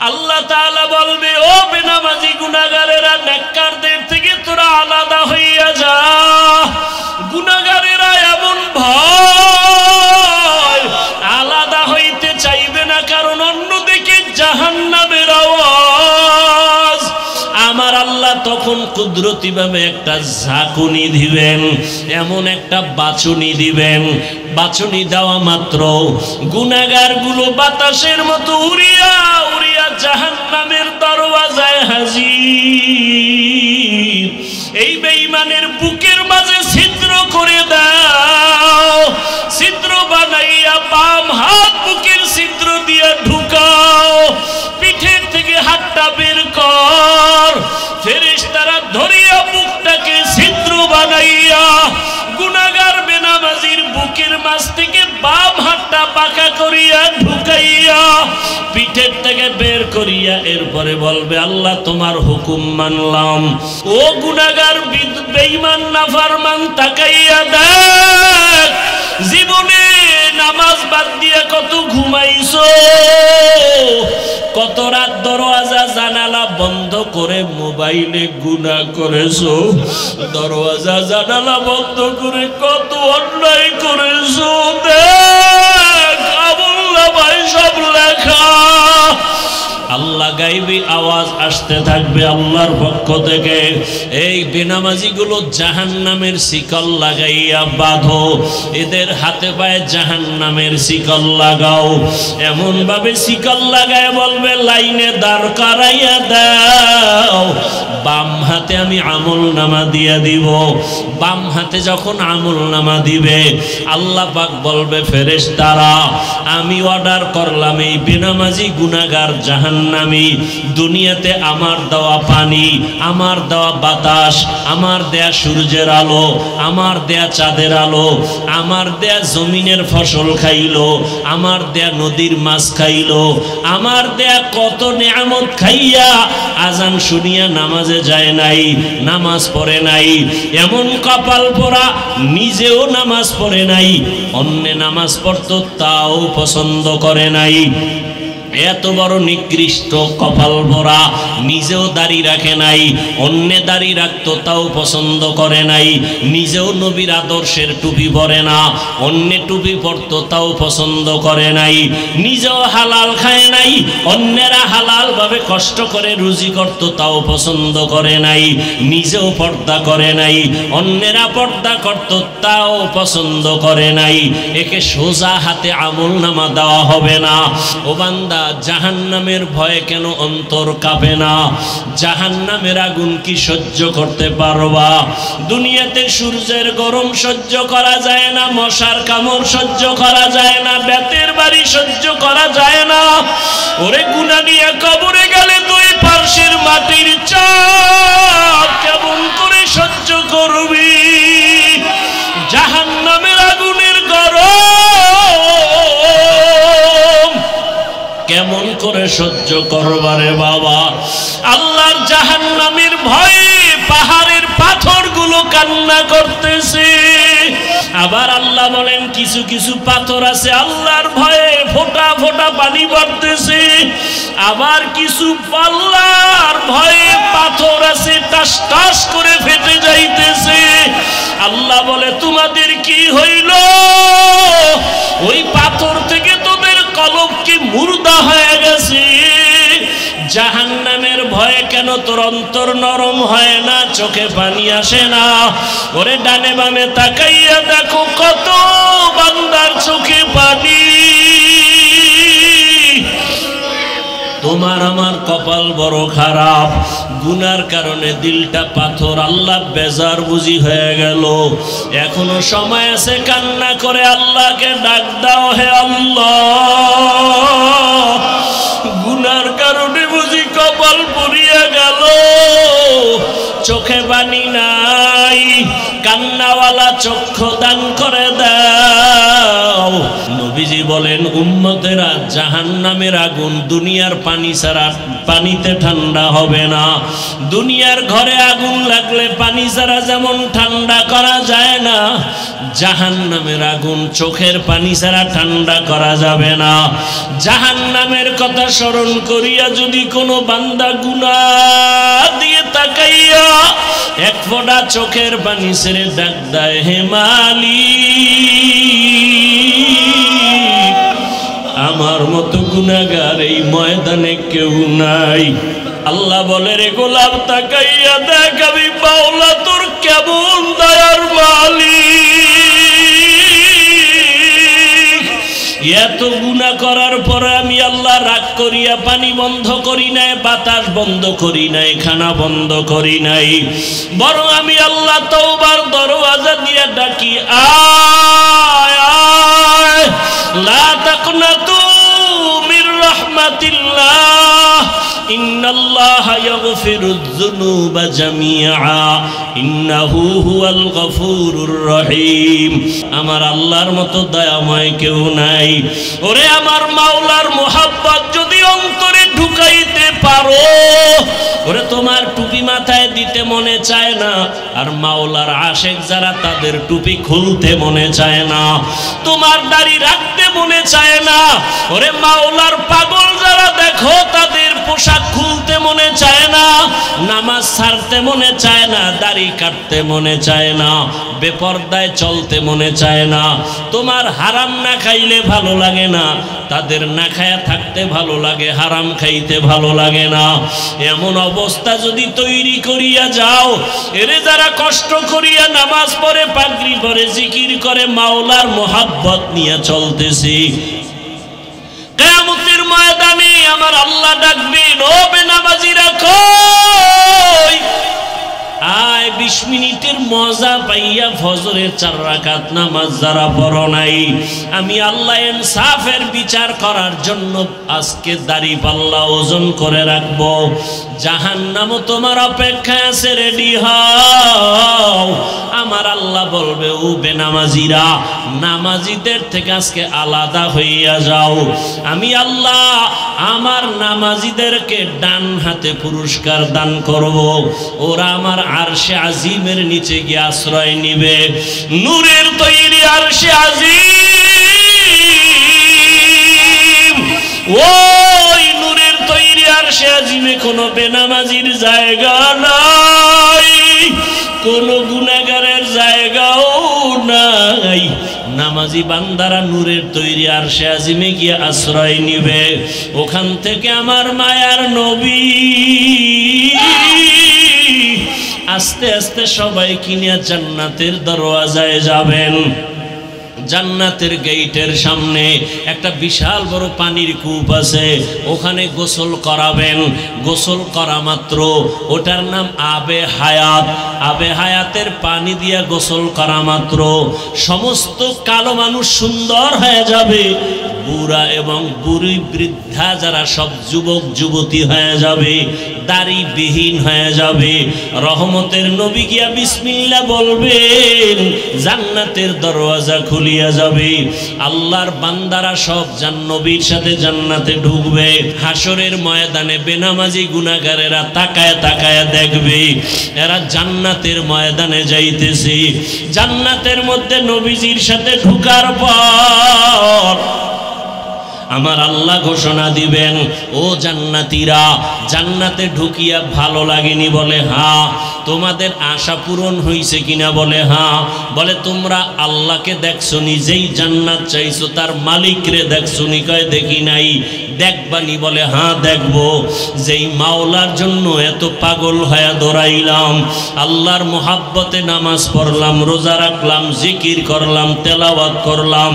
আল্লাহ তাআলা বলবে, ও বেনামাজি গুনাহগারেরা, নেককারদের থেকে তোরা আলাদা হইয়া যা। গুনাহগারেরা এমন ভয়, আলাদা হইতে চাইবে না, কারণ অন্যদিকে জাহান্নামের আওয়াজ। আমার আল্লাহ তখন কুদরতি ভাবে একটা ঝাঁকুনি দিবেন, এমন একটা বাছুনি দিবেন। বাছুনি দেওয়া মাত্র গুনাহগার গুলো বাতাসের মতো উড়িয়া উড়িয়া জাহান্নামের দরওয়াজায় হাজির। এই বেঈমানের বুকের মাঝে ছিদ্র করে দাও, ছিদ্র বানাইয়া বাম হাত বুকের ছিদ্র দিয়ে ঢুকাও, পিঠের থেকে হাতটা বের কর। ফেরেশতারা ধরিয়া বুকটাকে ছিদ্র বানাইয়া গুনাহগার বেনামাজির বুকের মাঝ থেকে বাম হাতটা পাকা করিয়া ঢুকাইয়া পিঠের থেকে বের করিয়া এরপরে বলবে, আল্লাহ তোমার হুকুম মানলাম। ও গুনাহগার বেঈমান নাফরমান, তাকাইয়া দেখ, জীবনে নামাজ বাদ দিয়া কত ঘুমাইছো, কত রাত দরওয়াজা জানালা বন্ধ করে মোবাইলে গুনাহ করেছো, দরওয়াজা জানালা বন্ধ করে কত অন্যায় করেছো। দেখ আমুল্লাহ সব লেখা। আল্লাহ গাইবি আওয়াজ আসতে থাকবে আল্লাহর পক্ষ থেকে, এই বেনামাজি গুলো জাহান্নামের শিকল লাগাইয়া বাঁধো, এদের হাতে পায়ে জাহান্নামের শিকল লাগাও। এমন ভাবে শিকল লাগায় বলবে, লাইনে দাঁড় করাইয়া দাও। বাম হাতে আমি আমলনামা দিয়ে দিব। বাম হাতে যখন আমলনামা দিবে, আল্লাহ পাক বলবে, ফেরেশতারা আমি অর্ডার করলাম এই বেনামাজি গুনাহগার জাহান্নামী দুনিয়াতে আমার দেওয়া পানি, আমার দেওয়া বাতাস, আমার দেয়া সূর্যের আলো, আমার দেয়া চাঁদের আলো, আমার দেয়া জমিনের ফসল খাইলো, আমার দেয়া নদীর মাছ খাইলো, আমার দেয়া কত নিয়ামত খাইয়া আজান শুনিয়া নামাজে যায় নাই, নামাজ পড়ে নাই। এমন কপাল পোড়া, নিজেও নামাজ পড়ে নাই, অন্য নামাজ পড়তো তাও পছন্দ করে নাই। এত বড় নিকৃষ্ট কপাল ভরা, নিজেও দাড়ি রাখে নাই, অন্য দাড়ি রাখতো তাও পছন্দ করে নাই, নিজেও নবীর আদর্শের টুপি পরে না, অন্য টুপি পরতো তাও পছন্দ করে নাই, নিজেও হালাল খায় নাই, অন্যেরা হালাল ভাবে কষ্ট করে রুজি করতো তাও পছন্দ করে নাই, নিজেও পর্দা করে নাই, অন্যেরা পর্দা করতো তাও পছন্দ করে নাই। একে সোজা হাতে আমলনামা দেওয়া হবে না। ও বান্দা, জাহান্নামের ভয়ে কেন অন্তর কাঁপে না? জাহান্নামের আগুন কি সহ্য করতে পারবা? দুনিয়াতে সূর্যের গরম সহ্য করা যায় না, মশার কামড় সহ্য করা যায় না, বেতের বাড়ি সহ্য করা যায় না। ওরে গুনাহ নিয়ে কবরে গেলে দুই পার্শ্বের মাটির চাপ কেমন করে সহ্য করবি? জাহান্নামের আগুনের গরম কেমন করে সহ্য করবারে বাবা? আল্লাহর জাহান্নামের ভয়ে পাহাড়ের পাথরগুলো কান্না করতেছে। আবার আল্লাহ বলেন, কিছু কিছু পাথর আছে আল্লাহর ভয়ে ফোঁটা ফোঁটা পানি পড়তেছে। আবার কিছু আল্লাহর ভয়ে পাথর আছে টাস টাস করে ফেটে যাইতেছে। আল্লাহ বলে, তোমাদের কি হইল? ওই পাথর থেকে তোদের কলব কি মুর্দা হয়ে গেছে? জাহান্নামের ভয়ে কেন তোর অন্তর নরম হয় না, চোখে পানি আসে না? ওরে ডানে বামে তাকাইয়া দেখো, কত বান্দার চোখে পানি। তোমার আমার কপাল বড় খারাপ, গুনার কারণে দিলটা পাথর। আল্লাহ বেজার বুঝি হয়ে গেল। এখনো সময় আছে, কান্না করে আল্লাহকে ডাক দাও, হে আল্লাহ, গুনার কারণে বুঝি কপাল পুড়িয়া গেল, চোখে পানি নাই, কান্নাওয়ালা চক্ষু দান করে দাও। নবীজি বলেন, উম্মতেরা জাহান্নামের আগুন দুনিয়ার পানি ছাড়া পানিতে ঠান্ডা হবে না। দুনিয়ার ঘরে আগুন লাগলে পানি ছাড়া যেমন ঠান্ডা করা যায় না, জাহান্নামের আগুন চোখের পানি ছাড়া ঠান্ডা করা যাবে না। জাহান্নামের কথা স্মরণ করিয়া যদি কোনো বান্দা গুনাহ দিয়ে তাকাইয়া এক ফোঁটা চোখের পানি ছেড়ে ডাক দেয়, হে মালিক, আমার মতো গুনাহগার এই ময়দানে কেউ নাই। আল্লাহ বলে, রে গোলাম তাকাইয়া দেখ আমি মাওলা তোর কেমন দয়ার মালিক। এত গুনাহ করার পরে আমি আল্লাহ রাগ করিয়া পানি বন্ধ করি নাই, বাতাস বন্ধ করি নাই, খানা বন্ধ করি নাই, বরং আমি আল্লাহ তওবার দরওয়াজা দিয়া ডাকি, আয় আয় লা তাকনাতু মির রাহমাতিল্লাহ ইন্নাল্লাহা ইয়াগফিরুয যুনুবা জামিআ ইন্নাহু হুয়াল গফুরুর রহিম। আমার আল্লাহর মতো দয়াময় কেউ নাই। ওরে আমার মাওলার মোহাব্বত যদি অন্তরে ঢুকাইতে পারো, ওরে তোমার টুপি মাথায় দিতে মনে চায় না, আর মাওলার আশেক যারা তাদের টুপি খুলতে মনে চায় না, তোমার দাড়ি রাখতে মনে চায় না। ওরে মাওলার পাগল যারা দেখো তাদের পোশাক খুলতে মনে চায় না, নামাজ ছাড়তে মনে চায় না, দাড়ি কাটতে মনে চায় না, বেপরদায় চলতে মনে চায় না। তোমার হারাম না খাইলে ভালো লাগে না, তাদের না খায়া থাকতে ভালো লাগে, হারাম খাইতে ভালো লাগে না। এমন অবস্থা যদি তৈরি করিয়া যাও, এরে যারা কষ্ট করিয়া নামাজ পড়ে, পাগড়ি পরে, জিকির করে, মাওলার মোহাব্বত নিয়ে চলতেছি, কিয়ামতের ময়দানে আমার আল্লাহ ডাকবেন, ও বেনামাজিরা কই? আয় 20 মিনিটের মজা পাইয়া ফজরের 4 রাকাত নামাজ যারা পড়ো নাই, আমি আল্লাহ ইনসাফের বিচার করার জন্য আজকে দাড়ি পাল্লা ওজন করে রাখবো। জাহান্নামও তোমার অপেক্ষায় আছে, রেডি হও। আমার আল্লাহ বলবে, ও বেনামাজিরা, নামাজিদের থেকে আজকে আলাদা হইয়া যাও। আমি আল্লাহ আমার নামাজিদেরকে ডান হাতে পুরস্কার দান করব, ওরা আমার আরশে আজিমের নিচে গিয়ে আশ্রয় নিবে। নূরের তৈরি আরশে আজিম, ওই নূরের তৈরি আরশে আজিমে কোনো বেনামাজির জায়গা নাই, কোনো গুনাহগারের জায়গাও নাই। নামাজি বান্দারা নূরের তৈরি আরশে আজিমে গিয়ে আশ্রয় নিবে। ওখান থেকে আমার মায়ার নবী আস্তে আস্তে সবাই কিনিয়া জান্নাতের দরওয়াজায় যাবেন। জান্নাতের গেটের সামনে একটা বিশাল বড় পানির কূপ আছে, ওখানে গোসল করাবেন। গোসল করা মাত্র ওটার নাম আবে হায়াত। আবে হায়াতের পানি দিয়া গোসল করা মাত্র সমস্ত কালো মানুষ সুন্দর হয়ে যাবে, বুড়া এবং বুড়ি বৃদ্ধা যারা সব যুবক যুবতী হয়ে যাবে, দাড়িবিহীন হয়ে যাবে। রহমতের নবী গিয়া বিসমিল্লাহ বলবেন, জান্নাতের দরওয়াজা খুলিয়া যাবে। আল্লাহর বান্দারা সব নবীর সাথে জান্নাতে ঢুকবে। হাসরের ময়দানে বেনামাজি গুনাহগারেরা তাকায় তাকায় দেখবে এরা জান্নাতের ময়দানে যাইতেছে। জান্নাতের মধ্যে নবীজির সাথে ঢুকার পর আমার আল্লাহ ঘোষণা দিবেন, ও জান্নাতীরা, জান্নাতে ঢুকিয়া ভালো লাগেনি? বলে হ্যাঁ। তোমাদের আশা পূরণ হয়েছে কিনা? বলে হ্যাঁ। বলে তোমরা আল্লাহকে দেখছো, নিজেই জান্নাত চাইছো, তার মালিকরে দেখছো নি? কয় দেখি নাই। দেখবানি? বলে হ্যাঁ দেখবো। যেই মাওলার জন্য এত পাগল হয়ে দৌড়াইলাম, আল্লাহর মোহাব্বতে নামাজ পড়লাম, রোজা রাখলাম, জিকির করলাম, তেলাওয়াত করলাম,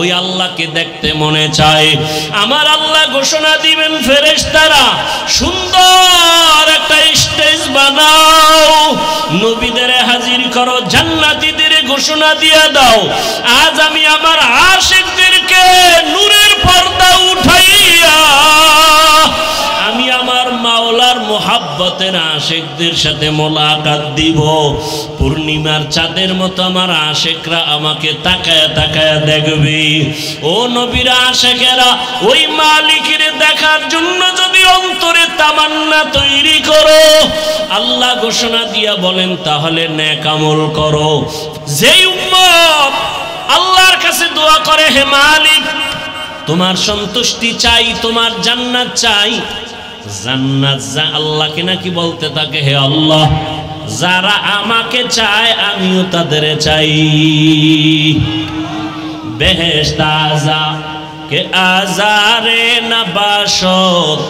ওই আল্লাহকে দেখতে মনে চায়। আমার আল্লাহ ঘোষণা দিবেন, ফেরেশতারা সুন্দর একটা স্টেজ বানাও, নবীদের হাজির করো, জান্নাতীদের ঘোষণা দিয়ে দাও, আজ আমি আমার আশিকদেরকে নূরের পর্দা উঠাইয়া আমি আমার মাওলার মোহাব্বতের আশেকদের সাথে মোলাকাত দিব। পূর্ণিমার চাঁদের মতো আমার আশেকরা আমাকে তাকায়া তাকায়া দেখবে। ও নবীর আশেকেরা, ওই মালিকের দেখার জন্য যদি অন্তরে তামান্না তৈরি করো, আল্লাহ ঘোষণা দিয়া বলেন তাহলে নেক আমল করো। যেই উম্মত আল্লাহর কাছে দোয়া করে, হে মালিক তোমার সন্তুষ্টি চাই, তোমার জান্নাত চাই, জান্নাত আল্লাহকে নাকি বলতে থাকে, হে আল্লাহ যারা আমাকে চায় আমিও তাদের চাই। বেহেশত আযা কে আজারে নবাশত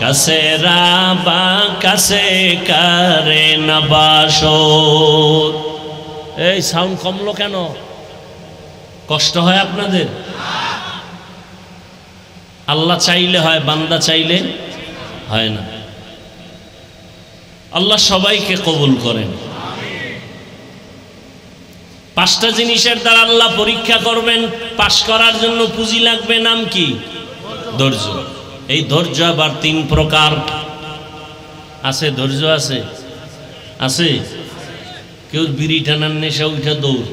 কাছে রাবা কাছে করে নবাশত। এই সাউন্ড কমলো কেন? কষ্ট হয় আপনাদের? আল্লাহ চাইলে হয়, বান্দা চাইলে হয় না। আল্লাহ সবাইকে কবুল করেন। পাঁচটা জিনিসের দ্বারা আল্লাহ পরীক্ষা করবেন। পাশ করার জন্য পুঁজি লাগবে, নাম কি? ধৈর্য। এই ধৈর্য আবার তিন প্রকার আছে। ধৈর্য আছে আছে কেউ বিড়ি টানার নেশা উঠে দৌড়,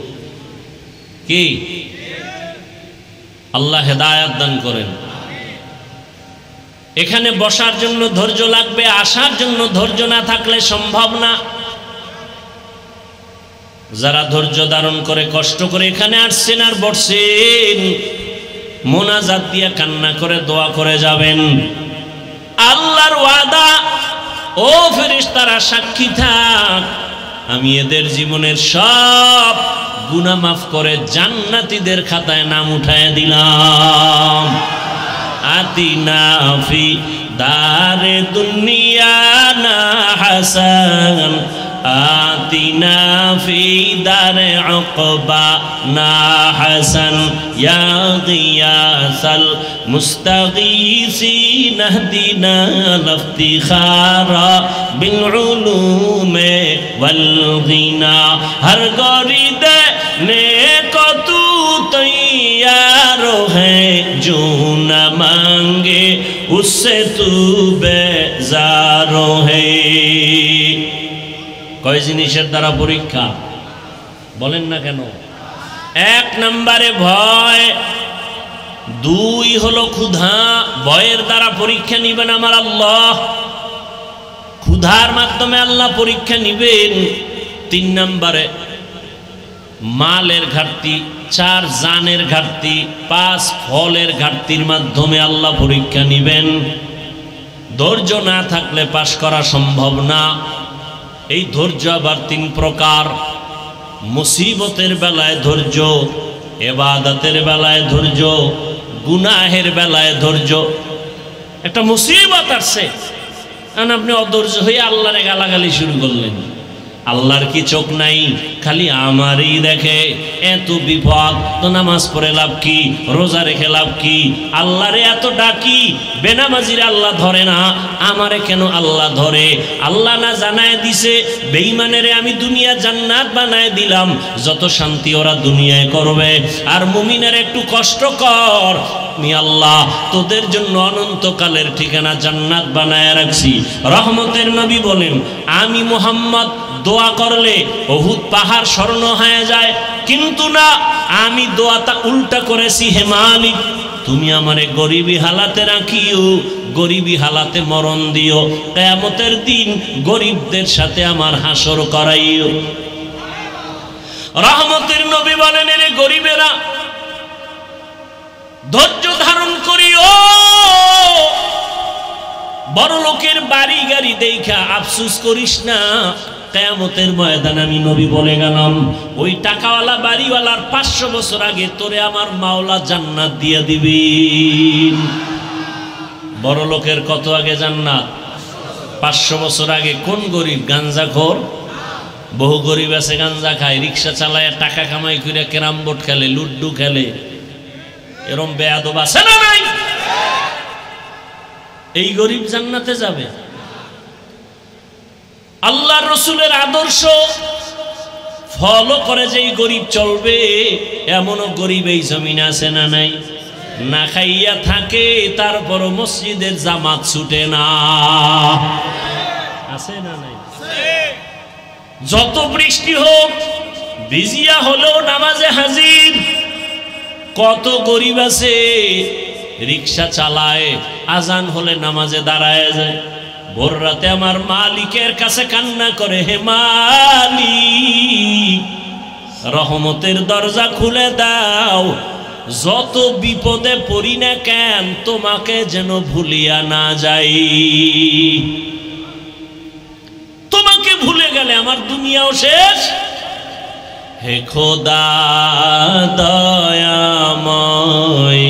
কি? আল্লাহ হেদায়াত দান করেন। এখানে বসার জন্য ধৈর্য লাগবে, আসার জন্য ধৈর্য না থাকলে সম্ভব না। যারা ধৈর্য ধারণ করে কষ্ট করে এখানে আসছেন আর বসছেন, মোনাজাত দিয়ে কান্না করে দোয়া করে যাবেন। আল্লাহর ওয়াদা, ও ফেরেশতারা সাক্ষী থাক, আমি এদের জীবনের সব গুনাহ মাফ করে জান্নাতীদের খাতায় নাম উঠায় দিলাম। আতিনা ফি দারে দুনিয়া না হাসান, আতিনা ফি দারে উকবা না হাসান, ইয়া গিয়াসাল মুস্তাগীসিন ইহদিনা লিফতিখারা বিল উলুমে ওয়াল গিনা। হর গরিদে নেক তু তৈয়ার है जो न मांगे उससे तू बेजार है। কয় জিনিসের দ্বারা পরীক্ষা বলেন না কেন? এক নম্বরে ভয়, দুই হলো ক্ষুধা। ভয়ের দ্বারা পরীক্ষা নিবেন আমার আল্লাহ, ক্ষুধার মাধ্যমে আল্লাহ পরীক্ষা নিবেন। তিন নম্বরে মালের ঘাটতি, চার জানের ঘাটতি, পাঁচ ফলের ঘাটতির মাধ্যমে আল্লাহ পরীক্ষা নিবেন। ধৈর্য না থাকলে পাশ করা সম্ভব না। এই ধৈর্য আবার তিন প্রকার। মুসিবতের বেলায় ধৈর্য, ইবাদতের বেলায় ধৈর্য, গুনাহের বেলায় ধৈর্য। একটা মুসিবত আসছে, আপনি অধৈর্য হয়ে আল্লাহরে গালাগালি শুরু করলেন। আল্লাহর কি চোখ নাই? খালি আমারই দেখে। এত বিপদ তো নামাজ পড়ে লাভ কি, রোজা রেখে লাভ কি? আল্লাহরে এত ডাকি, বেনামাজির আল্লাহ ধরে না, আমারে কেন আল্লাহ ধরে? আল্লাহ না জানায় দিছে বেঈমানেরে আমি দুনিয়া জান্নাত বানায় দিলাম, যত শান্তি ওরা দুনিয়ায় করবে। আর মুমিনের একটু কষ্ট কর, আমি আল্লাহ তোদের জন্য অনন্তকালের ঠিকানা জান্নাত বানায় রাখছি। রহমতের নবী বলেন, আমি মুহাম্মদ দোয়া করলে উহুদ পাহাড় স্বর্ণ হয়ে যায়, কিন্তু না, আমি দোয়াটা উল্টা করেছি। হে মালিক, তুমি আমারে গরিবী হালাতে রাখিও, গরিবী হালাতে মরণ দিও, কিয়ামতের দিন গরিবদের সাথে আমার হাসর করাইও। রহমতের নবী বলেন, এরে গরিবেরা ধৈর্য ধারণ করিও। বড় লোকের বাড়ি গাড়ি দেখা আফসোস করিস না। কিয়ামতের ময়দানে আমি নবী বলে গেলাম, ওই টাকাওয়ালা বাড়িওয়ালার 500 বছর আগে তোরে আমার মাওলা জান্নাত দিয়ে দিবেন। বড় লোকের কত আগে জান্নাত? 500 বছর আগে। কোন গরিব? গাঞ্জাখোর। বহু গরিব আছে গাঞ্জা খায়, রিক্সা চালায়, টাকা কামাই করে ক্যারাম বোর্ড খেলে, লুড্ডু খেলে। এরম বেয়াদব আছে না নাই? এই গরিব জান্নাতে যাবে? আল্লাহর রাসূলের আদর্শ ফলো করে যেই গরিব চলবে, এমনও গরিব এই জমিনে আছে না নাই? না খাইয়া থাকে, তারপরও মসজিদের জামাত ছুটে না। আছে না নাই? যত বৃষ্টি হোক ভিজিয়া হলেও নামাজে হাজির। কত গরিব আছে রিক্সা চালায়, আজান হলে নামাজে দাঁড়ায় যায়। ভোর রাতে আমার মালিকের কাছে কান্না করে, হে মালিক রহমতের দরজা খুলে দাও, যত বিপদে পড়ি না কেন তোমাকে যেন ভুলিয়া না যাই। তোমাকে ভুলে গেলে আমার দুনিয়াও শেষ। হে খোদা দয়াময়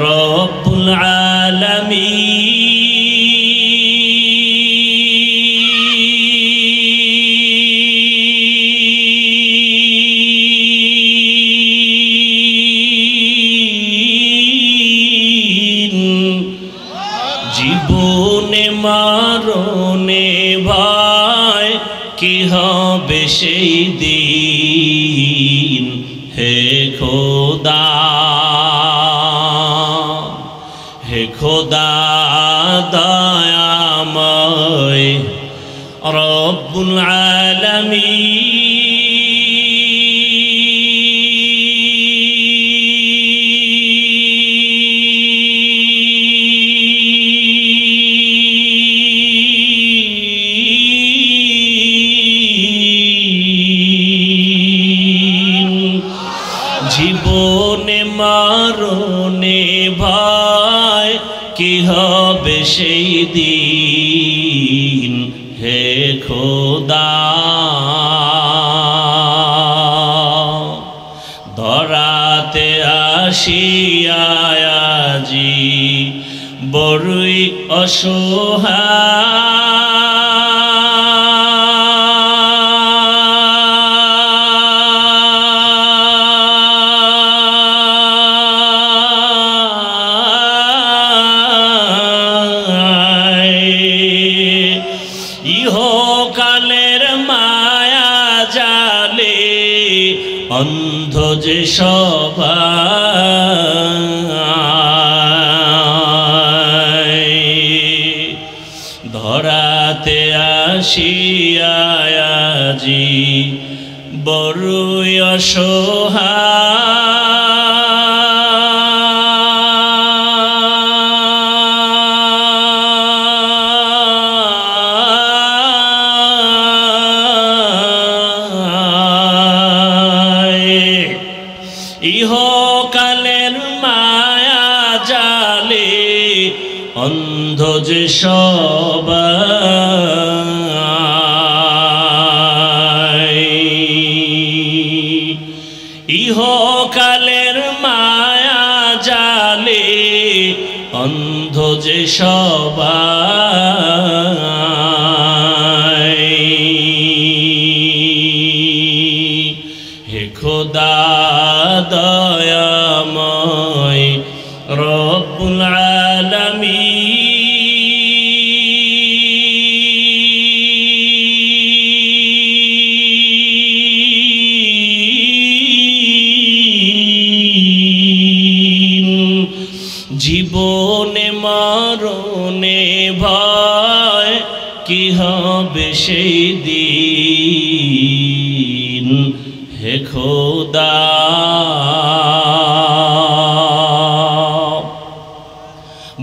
রব্বুল আলামিন, জীবনে মরণে ভয় কি হবে সেই দিন। হে খোদা, হে খোদা দয়াময় রব্বুল আলামিন, জীবনে মরণে ভয় কি হবে সেই দিন। হে খোদা ধরাতে আসিয়া আজি বড়ই অসহায়, ইহকালের মায়া জালে অন্ধ যে সবাই। ধরাতে আসিয়া আজি বড়ই অসহায়, ইহকালের মায়া জালে অন্ধ যে সবাই। ইহকালের মায়া জালে অন্ধ যে সবাই। হে খোদা দয়াময় রব্বুল আলামিন, জীবনে মরণে ভয় কি হবে সেই দিন। হে খোদা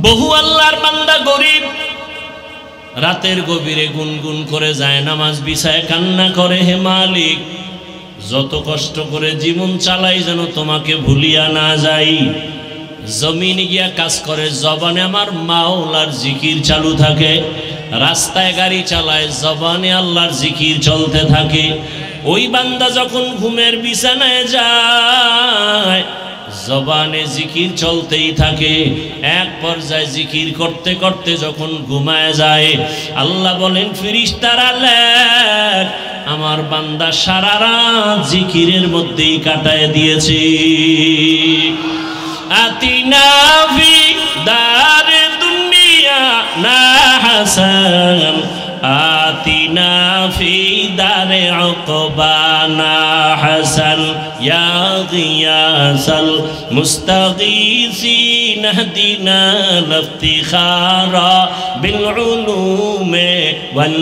বহু আল্লাহর বান্দা গরিব রাতের গভীরে গুনগুন করে যায় নামাজ বিছায় কান্না করে, হে মালিক যত কষ্ট করে জীবন চালাই যেন তোমাকে ভুলিয়া না যাই। জমিনে গিয়া কাজ করে, জবানে আমার মাওলার জিকির চালু থাকে। রাস্তায় গাড়ি চালায়, জবানে আল্লাহর জিকির চলতে থাকে। ওই বান্দা যখন ঘুমের বিছানায় যায় জবানে জিকির চলতেই থাকে। এক পর্যায়ে জিকির করতে করতে যখন ঘুমায় যায়, আল্লাহ বলেন ফেরেশতারা লেখ, আমার বান্দা সারা রাত জিকিরের মধ্যেই কাটায় দিয়েছে। আতিনা ফি দারে দুনিয়া না হাসান, আতিনা ফি দারে উকবানা হাসান, ইয়া গিয়াসাল মুস্তাগীসিন হদিনা লিফতিখারা বিল উলুমে ওয়াল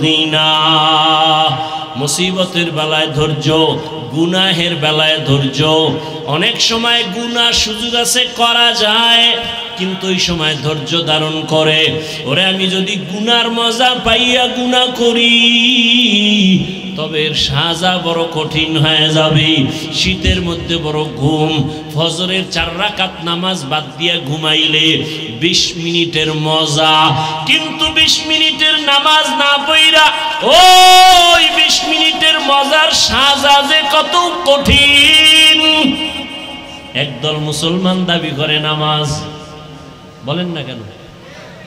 গিনা। মুসিবতের বেলায় ধৈর্য, গুনাহের বেলায় ধৈর্য। অনেক সময় গুনাহ সুযোগ আছে করা যায়, কিন্তু ওই সময় ধৈর্য ধারণ করে, ওরে আমি যদি গুনার মজা পাইয়া গুনাহ করি তবে এর সাজা বড় কঠিন হয়ে যাবে। শীতের মধ্যে বড় ঘুম, ফজরের 4 রাকাত নামাজ বাদ দিয়ে ঘুমাইলে 20 মিনিটের মজা, কিন্তু 20 মিনিটের নামাজ না পড়া ওই 20 মিনিটের মজার সাজা যে কত কঠিন। একদল মুসলমান দাবি করে নামাজ, বলেন না কেন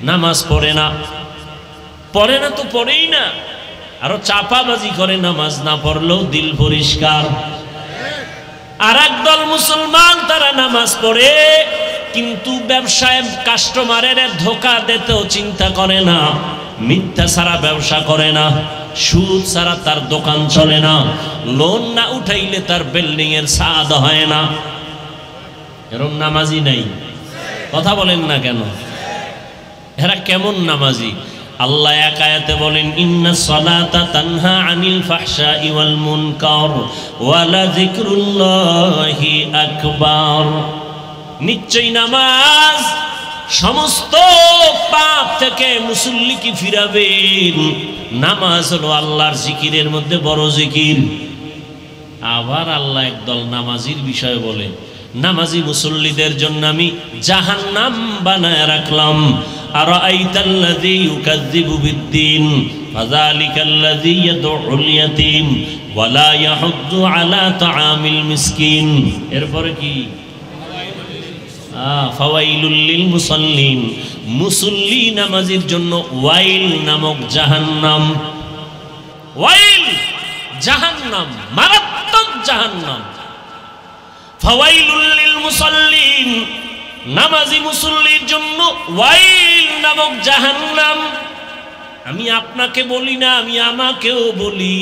নামাজ পড়ে না, পড়ে না তো পড়েই না, আরো চাপাবাজি করে নামাজ না পড়লেও দিল পরিষ্কার। আর একদল মুসলমান তারা নামাজ পড়ে কিন্তু ব্যবসায় কাস্টমারের ধোকা দিতেও চিন্তা করে না, মিথ্যা ছাড়া ব্যবসা করে না, সুদ ছাড়া তার দোকান চলে না, লোন না উঠাইলে তার বিল্ডিং এর ছাদ হয় না। এরকম নামাজি নাই, কথা বলেন না কেন? এরা কেমন নামাজি? আল্লাহ এক আয়াতে বলেন, ইন্নাস সালাতা তানহা আনিল ফাহশাই ওয়াল মুনকার ওয়া লাযিকরুল্লাহি আকবার। নিশ্চয়ই নামাজ সমস্ত পাপ থেকে মুসল্লিকে ফিরাবেন। নামাজ হলো আল্লাহর জিকিরের মধ্যে বড় জিকির। আবার আল্লাহ একদল নামাজির বিষয় বলে, নামাজি মুসল্লিদের জন্য আমি জাহান্নাম বানায় রাখলাম। আরাআইতাল্লাযী ইউকাযযিবু বিদ্দীন ফাযালিকাল্লাযী ইয়াদউল ইয়াতীম ওয়া লা ইয়াহুদ্দু আলা তাআমিল মিসকিন। এরপরে কি? ফাওয়াইলুল লিল মুসাল্লিন। মুসল্লি নামাজির জন্য ওয়াইল নামক জাহান্নাম। ওয়াইল জাহান্নাম, মারাত্মক জাহান্নাম। ফাওয়াইলুল লিল মুসাল্লিন, নামাজি মুসল্লির জন্য ওয়াইল নামক জাহান্নাম। আমি আপনাকে বলি না, আমি আমাকেও বলি,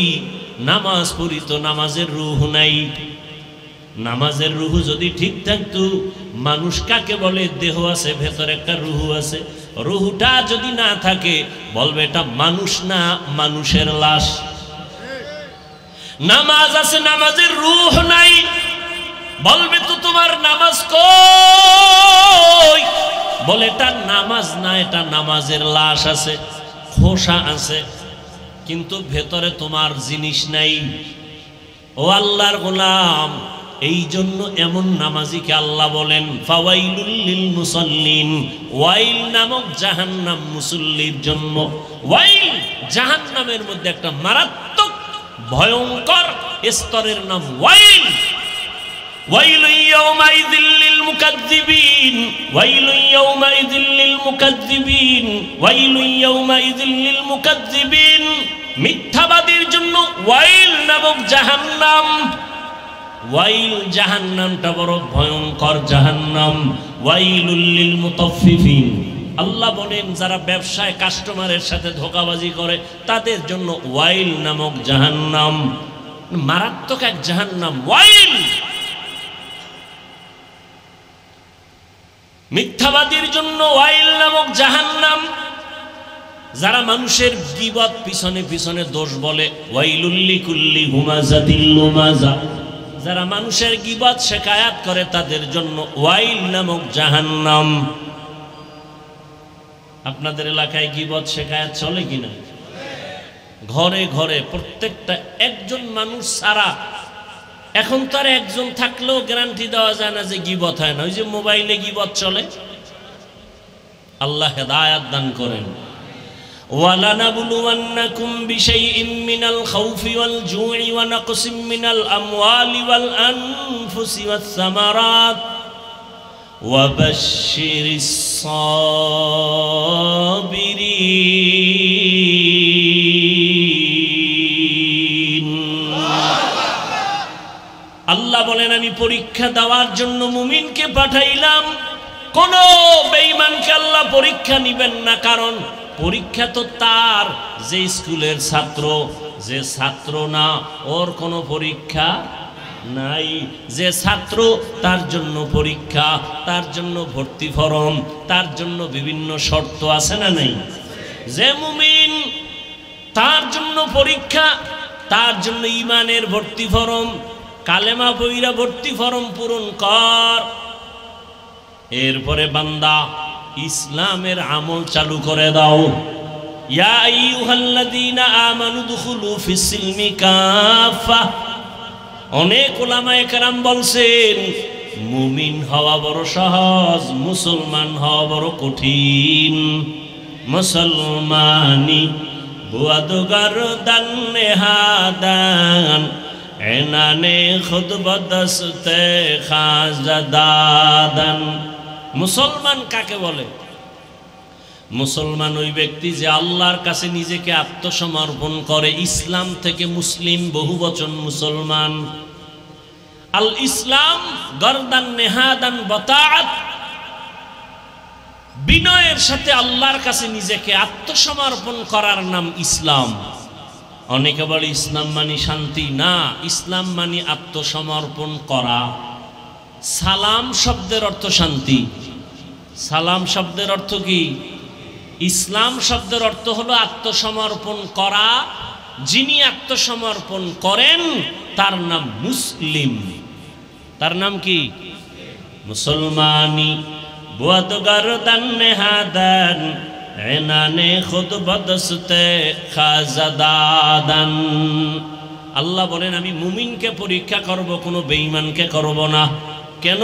নামাজ পড়ি তো নামাজের রূহ নাই। নামাজের রূহ যদি ঠিক থাকতো, মানুষ কাকে বলে? দেহ আছে, ভেতরে একটা রূহ আছে। রূহটা যদি না থাকে বলবে এটা মানুষ না, মানুষের লাশ। নামাজ আছে, নামাজের রূহ নাই, বলবে তো তোমার নামাজ কই? বলে এটা নামাজ না, এটা নামাজের লাশ আছে, খোসা আছে, কিন্তু ভেতরে তোমার জিনিস নাই। ও আল্লাহর গোলাম, এই জন্য এমন নামাজিকে আল্লাহ বলেন ফাওয়াইলুল লিল মুসাল্লিন। ওয়াইল নামক জাহান্নাম মুসল্লির জন্য। ওয়াইল জাহান্নামের মধ্যে একটা মারাত্মক ভয়ঙ্কর স্তরের নাম ওয়াইল। ওয়াইলু ইয়াউমাইযিল লিল মুকাজ্জিবিন, ওয়াইলু ইয়াউমাইযিল লিল মুকাজ্জিবিন, ওয়াইলু ইয়াউমাইযিল লিল মুকাজ্জিবিন। মিথ্যাবাদীর জন্য ওয়াইল নামক জাহান্নাম। ওয়াইল জাহান্নামটা বড় ভয়ঙ্কর জাহান্নাম। ওয়াইলুল লিল মুতাফফিফিন। আল্লাহ বলেন যারা ব্যবসায় কাস্টমারের সাথে ধোঁকাবাজি করে তাদের জন্য ওয়াইল নামক জাহান্নাম। মারাত্মক এক জাহান্নাম ওয়াইল। মিথ্যাবাদীর জন্য ওয়াইল নামক জাহান্নাম। যারা মানুষের গীবত পিছনে পিছনে দোষ বলে, ওয়াইলুল লিকুল্লি হুমাযাতিল লুমাযা। যারা মানুষের গীবত শিকায়াত করে তাদের জন্য ওয়াইল নামক জাহান্নাম। আপনাদের এলাকায় গীবত শিকায়াত চলে কিনা? ঘরে ঘরে প্রত্যেকটা একজন মানুষ ছাড়া। এখন তো আর একজন থাকলেও গ্যারান্টি দেওয়া যায় না যে গীবত হয় না। ওই যে মোবাইলে গীবত চলে। আল্লাহ হেদায়াত দান করেন। وَلَنَبْلُوَنَّكُمْ بِشَيْءٍ مِّنَ الْخَوْفِ وَالْجُوعِ وَنَقْصٍ مِّنَ الْأَمْوَالِ وَالْأَنفُسِ وَالثَّمَرَاتِ وَبَشِّرِ الصَّابِرِينَ। আল্লাহ বলেন আমি পরীক্ষা দেওয়ার জন্য মুমিনকে পাঠাইলাম। কোন বেঈমানকে আল্লাহ পরীক্ষা নিবেন না, কারণ পরীক্ষা তো তার যে স্কুলের ছাত্র, যে ছাত্র না ওর কোনো পরীক্ষা নাই। যে ছাত্র তার জন্য পরীক্ষা, তার জন্য ভর্তি ফরম, তার জন্য বিভিন্ন শর্ত আছে না নাই? যে মুমিন তার জন্য পরীক্ষা, তার জন্য ইমানের ভর্তি ফরম, কালেমা পয়রা ভর্তি ফরম পূরণ কর। এরপরে বান্দা ইসলামের আমল চালু করে দাও। ইয়া আইয়ুহাল্লাযীনা আমানু দুখুলু ফিস-সিলমি কাফা। অনেক উলামায়ে কেরাম বলছেন মুমিন হওয়া বড় সহজ, মুসলমান হওয়া বড় কঠিন। মুসলমানি বুয়াদগার দান নেহাদান এনানে খুদ বদস্তে খাজাদাদান। মুসলমান কাকে বলে? মুসলমান ওই ব্যক্তি যে আল্লাহর কাছে নিজেকে আত্মসমর্পণ করে। ইসলাম থেকে মুসলিম বহুবচন মুসলমান। আল ইসলাম গরদান নেহাদান বতাআত, বিনয়ের সাথে আল্লাহর কাছে নিজেকে আত্মসমর্পণ করার নাম ইসলাম। অনেকে বলে ইসলাম মানে শান্তি। না, ইসলাম মানে আত্মসমর্পণ করা। সালাম শব্দের অর্থ শান্তি। সালাম শব্দের অর্থ কি? ইসলাম শব্দের অর্থ হলো আত্মসমর্পণ করা। যিনি আত্মসমর্পণ করেন তার নাম মুসলিম। তার নাম কি? মুসলমানি বুয়াদগার দান নেহাদান এনানে খুদ বদস্তে খাজাদাদান। আল্লাহ বলেন আমি মুমিনকে পরীক্ষা করব, কোনো বেঈমানকে করব না। কেন?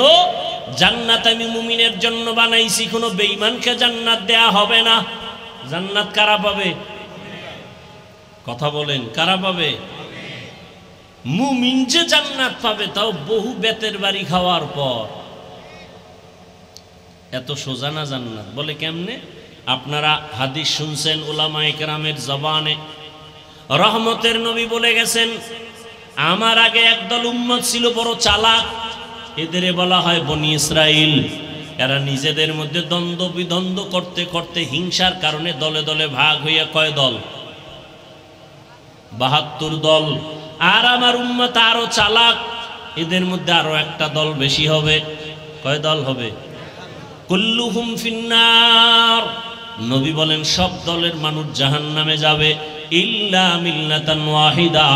জান্নাত আমি মুমিনের জন্য বানাইছি, কোনো বেঈমানকে জান্নাত দেয়া হবে না। জান্নাত কারা পাবে? কথা বলেন, কারা পাবে? মুমিন যে জান্নাত পাবে তাও বহু বেতের বাড়ি খাওয়ার পর। এত সোজা না জান্নাত। বলে কেমনে? আপনারা হাদিস শুনছেন উলামায়ে কেরামের জবানে। রহমতের নবী বলে গেছেন আমার আগে একদল উম্মত ছিল বড় চালাক, এদের বলা হয় বনি ইসরাইল। এরা নিজেদের মধ্যে দ্বন্দ্ব বিদ্বন্দ্ব করতে করতে হিংসার কারণে দলে দলে ভাগ হইয়া কয় দল? ৭২ দল। আর আমার উম্মত আরো চালাক, এদের মধ্যে আরো একটা দল বেশি হবে। কয় দল হবে? কুল্লুহুম ফিন্নার। নবী বলেন সব দলের মানুষ জাহান্নামে যাবে, ইল্লা মিল্লাতান ওয়াহিদা,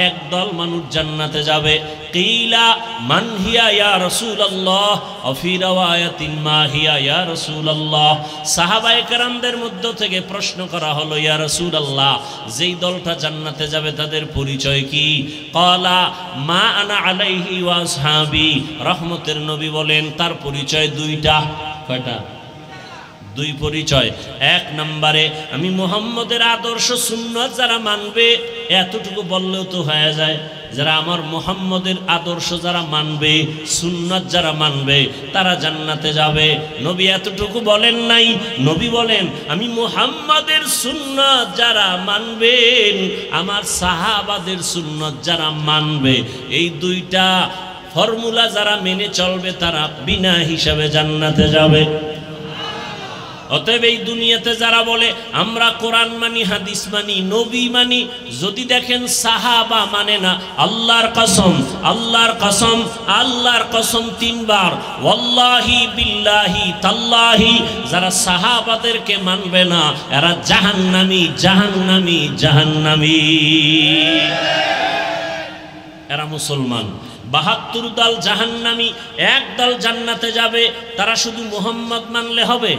এক দল মানুষ জান্নাতে যাবে। কিলা মান হিয়া ইয়া রাসূলুল্লাহ, ফি রাওয়ায়াতিন মা হিয়া ইয়া রাসূলুল্লাহ। সাহাবায়ে কেরামদের মধ্য থেকে প্রশ্ন করা হলো ইয়া রাসূলুল্লাহ, যেই দলটা জান্নাতে যাবে তাদের পরিচয় কি? ক্বালা মা আনা আলাইহি ওয়া আসহাবি। রহমতের নবী বলেন তার পরিচয় দুইটা। কয়টা? দুই পরিচয়। এক নম্বরে আমি মুহাম্মদের আদর্শ সুন্নাত যারা মানবে, এতটুকু বললেও তো হয়ে যায়, যারা আমার মুহাম্মদের আদর্শ যারা মানবে, সুন্নাত যারা মানবে তারা জান্নাতে যাবে। নবী এতটুকু বলেন নাই। নবী বলেন আমি মুহাম্মদের সুন্নাত যারা মানবেন, আমার সাহাবাদের সুন্নাত যারা মানবে, এই দুইটা ফর্মুলা যারা মেনে চলবে তারা বিনা হিসাবে জান্নাতে যাবে। অতএব এই দুনিয়াতে যারা বলে আমরা কোরআন মানি, হাদিস মানি, নবী মানি, যদি দেখেন সাহাবা মানে না, আল্লাহর কসম, আল্লাহর কসম, আল্লাহর কসম 3 বার, ওয়াল্লাহি বিল্লাহি তাল্লাহি, যারা সাহাবাদেরকে মানবে না এরা জাহান্নামী, জাহান্নামী, জাহান্নামী। এরা মুসলমান। ৭২ দল জাহান্নামী, এক দল জান্নাতে যাবে। তারা শুধু মুহাম্মদ মানলে হবে?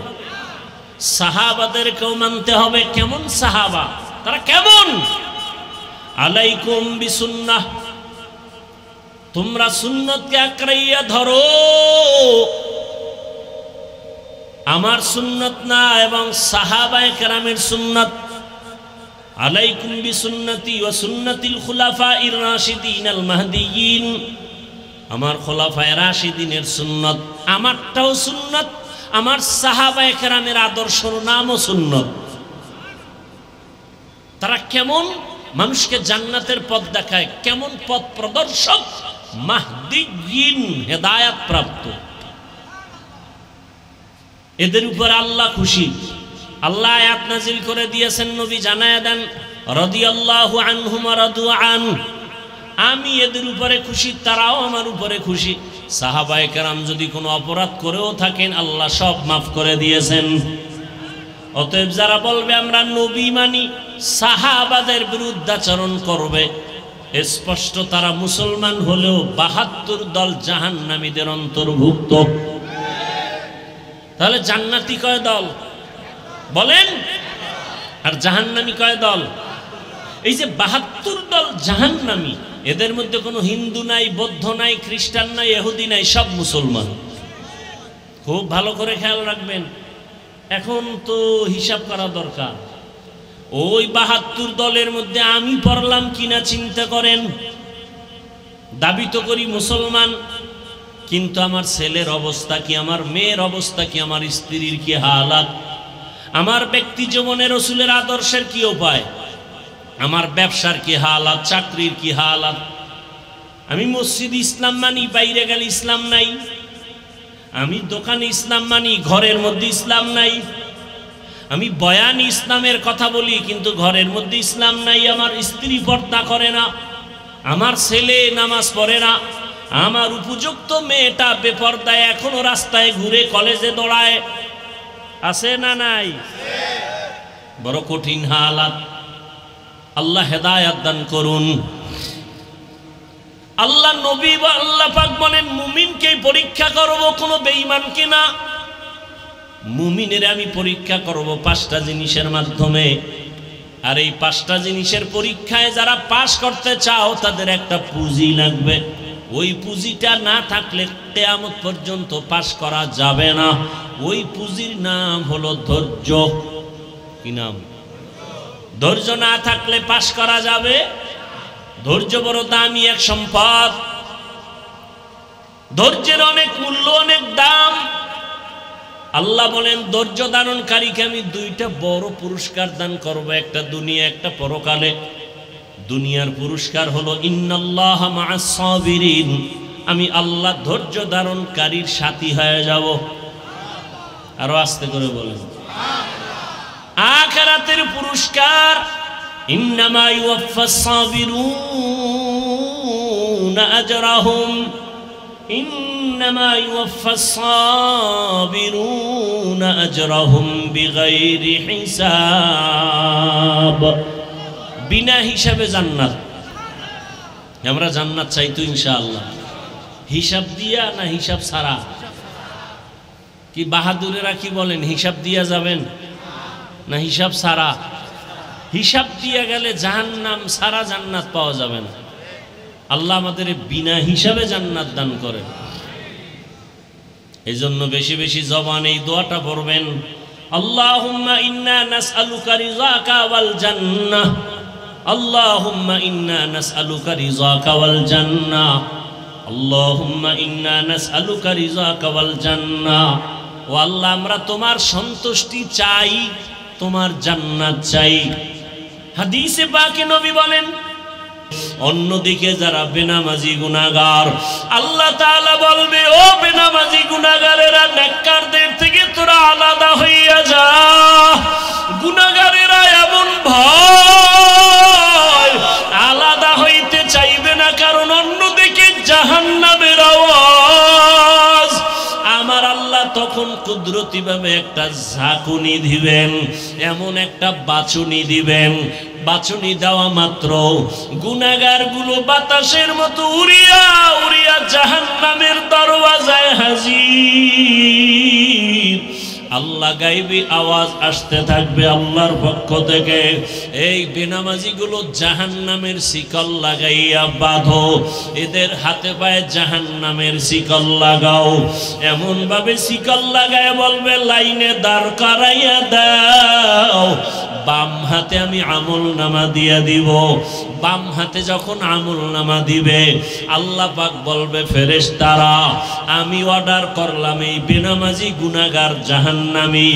সাহাবাদেরকেও মানতে হবে। কেমন সাহাবা? তারা কেমন? আলাইকুম বিসুন্নাহ, তোমরা সুন্নতকে আঁকড়াইয়া ধরো। আমার সুন্নত না এবং সাহাবায়ে কেরামের সুন্নত। আলাইকুম বিসুন্নতি ওয়া সুন্নাতিল খুলাফাইর রাশিদিনাল মাহদিয়িন। আমার খোলাফায়ে রাশিদিনের সুন্নত, আমারটাও সুন্নত, আমার সাহাবায়ে কেরামের আদর্শর নামও সুন্নত। তারা কেমন? মানুষকে জান্নাতের পথ দেখায়। কেমন পথ প্রদর্শক? মাহদিয়িন, হেদায়েত প্রাপ্ত। এদের উপর আল্লাহ খুশি। আল্লাহ আয়াত নাজিল করে দিয়েছেন, নবী জানায়া দেন রাদিয়াল্লাহু আনহুম ওয়া রাদু আন, আমি এদের উপরে খুশি, তারাও আমার উপরে খুশি। সাহাবায়ে কেরাম যদি কোনো অপরাধ করেও থাকেন আল্লাহ সব মাফ করে দিয়েছেন। অতএব যারা বলবে আমরা নবী মানি, সাহাবাদের বিরুদ্ধাচরণ করবে, স্পষ্ট তারা মুসলমান হলেও ৭২ দল জাহান্নামীদের অন্তর্ভুক্ত। তাহলে জান্নাতি কয় দল বলেন, আর জাহান্নামী কয় দল? এই যে ৭২ দল জাহান্নামী, এদের মধ্যে কোনো হিন্দু নাই, বৌদ্ধ নাই, খ্রিস্টান নাই, ইহুদি নাই, সব মুসলমান। খুব ভালো করে খেয়াল রাখবেন। এখন তো হিসাব করা দরকার, ওই ৭২ দলের মধ্যে আমি পড়লাম কিনা চিন্তা করেন। দাবি তো করি মুসলমান, কিন্তু আমার ছেলের অবস্থা কি, আমার মেয়ের অবস্থা কি, আমার স্ত্রীর কি হালাত, আমার ব্যক্তি জীবনে রসুলের আদর্শের কি উপায়, আমার ব্যবসার কি হালাত, চাকরির কি হালাত। আমি মসজিদ ইসলাম মানি, বাইরে গেলে ইসলাম নাই। আমি দোকানে ইসলাম মানি, ঘরের মধ্যে ইসলাম নাই। আমি বয়ান ইসলামের কথা বলি, কিন্তু ঘরের মধ্যে ইসলাম নাই। আমার স্ত্রী পর্দা করে না, আমার ছেলে নামাজ পড়ে না, আমার উপযুক্ত মেয়েটা বেপর্দায় এখনো রাস্তায় ঘুরে, কলেজে দৌড়ায়। আছে না নাই? বড় কঠিন হালাত। আল্লাহ হেদায়াত দান করুন। আল্লাহ নবী বা আল্লাহ পাক বলেন, মুমিনকে পরীক্ষা করব, কোনো বেঈমানকে না। মুমিনের আমি পরীক্ষা করব 5টা জিনিসের মাধ্যমে। আর এই 5টা জিনিসের পরীক্ষায় যারা পাশ করতে চাও, তাদের একটা পুঁজি লাগবে। ওই পুঁজিটা না থাকলে কিয়ামত পর্যন্ত পাশ করা যাবে না। ওই পুঁজির নাম হলো ধৈর্য। কি নাম? ধৈর্য না থাকলে পাশ করা যাবে? ধৈর্য বড় দামি এক সম্পদ। ধৈর্যের অনেক মূল্য, অনেক দাম। আল্লাহ বলেন, ধৈর্য ধারণকারীকে আমি 2টা বড় পুরস্কার দান করব, একটা দুনিয়া, একটা পরকালে। দুনিয়ার পুরস্কার হলো ইন্নাল্লাহা মা'আস সাবিরিন, আমি আল্লাহ ধৈর্য ধারণকারীর সাথী হয়ে যাব। আরো আস্তে করে বলেন। আখিরাতের পুরস্কার ইন্নামা ইউওয়াফাস সাবিরুনা আজরাহুম, ইন্নামা ইউওয়াফাস সাবিরুনা আজরাহুম বিগাইরি হিসাব। বিনা হিসাবে জান্নাত। আমরা জান্নাত চাই তো ইনশাআল্লাহ। হিসাব দিয়া না হিসাব ছাড়া? কি বাহাদুরেরা কি বলেন, হিসাব দিয়া যাবেন না হিসাব ছাড়া? হিসাব দিয়া গেলে জাহান্নাম, সারা জান্নাত পাওয়া যাবে না। আল্লাহ আমাদের বিনা হিসাবে জান্নাত দান করেন। এই জন্য বেশি বেশি জবানে এই দোয়াটা পড়বেন, আল্লাহুম্মা ইন্না নাসআলুকা রিযাকা ওয়াল জান্নাহ, আল্লাহুম্মা ইন্না নাসআলুকা রিযাকা ওয়াল জান্নাহ, আল্লাহুম্মা ইন্না নাসআলুকা রিযাকা ওয়াল জান্নাহ। ও আল্লাহ, আমরা তোমার সন্তুষ্টি চাই, তোমার জান্নাত চাই। হাদিসে পাকে নবী বলেন, অন্যদিকে যারা বেনামাজি গুনাহগার, আল্লাহ তাআলা বলবে, ও বেনামাজি গুনাহগারেরা, নেককারদের থেকে তোরা আলাদা হইয়া যা। গুনাহগারেরা এমন ভয়, আলাদা হইতে চাইবে না, কারণ অন্যদিকে জাহান্নামের আওয়াজ। আমার আল্লাহ তখন কুদরতি ভাবে একটা ঝাঁকুনি দিবেন, এমন একটা বাছুনি দিবেন। বাছুনি দেওয়া মাত্র গুনাহগার গুলো বাতাসের মতো উড়িয়া উড়িয়া জাহান্নামের দরওয়াজায় হাজির। আল্লাহ গায়বী আওয়াজ আসতে থাকবে আল্লাহর পক্ষ থেকে, এই বেনামাজি গুলো জাহান্নামের শিকল লাগাইয়া বাঁধো, এদের হাতে পায়ে জাহান্নামের শিকল লাগাও। এমন ভাবে শিকল লাগায় বলবে, লাইনে দাঁড় করাইয়া দাও। বাম হাতে আমি আমল নামা দিয়ে দিব। বাম হাতে যখন আমল নামা দিবে, আল্লাহ পাক বলবে, ফেরেশতারা, আমি অর্ডার করলাম এই বেনামাজি গুনাহগার জাহান্নামী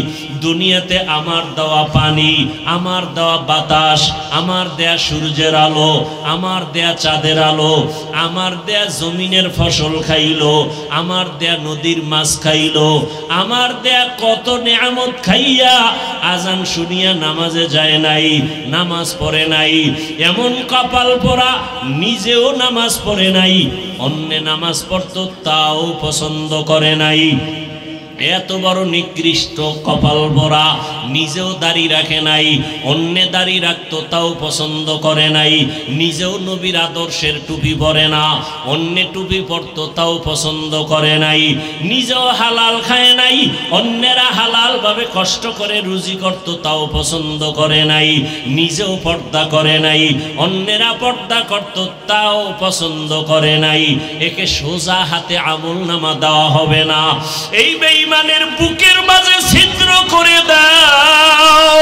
দুনিয়াতে আমার দেওয়া পানি, আমার দেওয়া বাতাস, আমার দেয়া সূর্যের আলো, আমার দেয়া চাঁদের আলো, আমার দেয়া জমিনের ফসল খাইলো, আমার দেয়া নদীর মাছ খাইলো, আমার দেয়া কত নেয়ামত খাইয়া আজান শুনিয়া নামাজে যায় নাই, নামাজ পড়ে নাই। এমন কপাল পোড়া, নিজেও নামাজ পড়ে নাই, অন্য নামাজ পড়তো তাও পছন্দ করে নাই। এত বড় নিকৃষ্ট কপাল ভরা, নিজেও দাড়ি রাখে নাই, অন্যে দাড়ি রাখতো তাও পছন্দ করে নাই, নিজেও নবীর আদর্শের টুপি পরে না, অন্যে টুপি পরতো তাও পছন্দ করে নাই, নিজেও হালাল খায় নাই, অন্যেরা হালাল ভাবে কষ্ট করে রুজি করত তাও পছন্দ করে নাই, নিজেও পর্দা করে নাই, অন্যেরা পর্দা করত তাও পছন্দ করে নাই। একে সোজা হাতে আমলনামা দেওয়া হবে না। এই বেঈমানের বুকের মাঝে ছিদ্র করে দাও,